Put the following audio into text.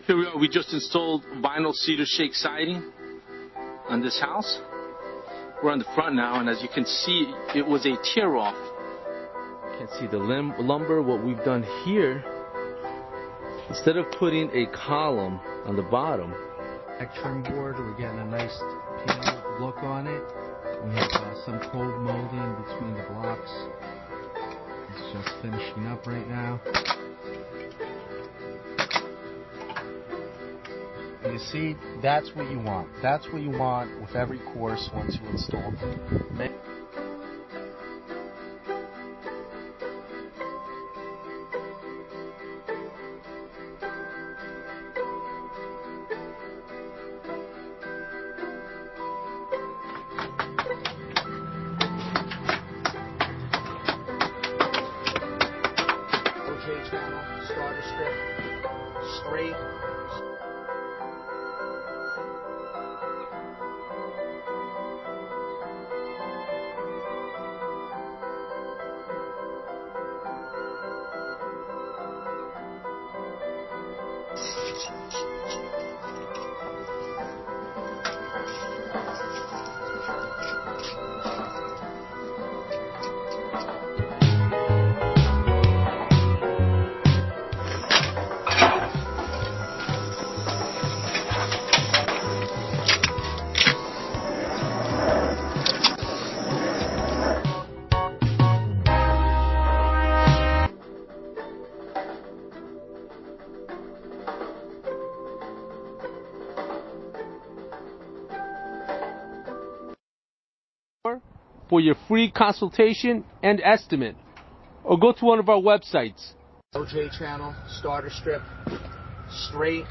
Here we are, we just installed vinyl cedar shake siding on this house. We're on the front now, and as you can see, it was a tear off. You can see the lumber. What we've done here, instead of putting a column on the bottom, trim board, we're getting a nice panel look on it. We have some cold molding between the blocks. It's just finishing up right now. You see, that's what you want. That's what you want with every course once you install it. Channel, starter strip, straight. For your free consultation and estimate, or go to one of our websites. OJ channel, starter strip, straight.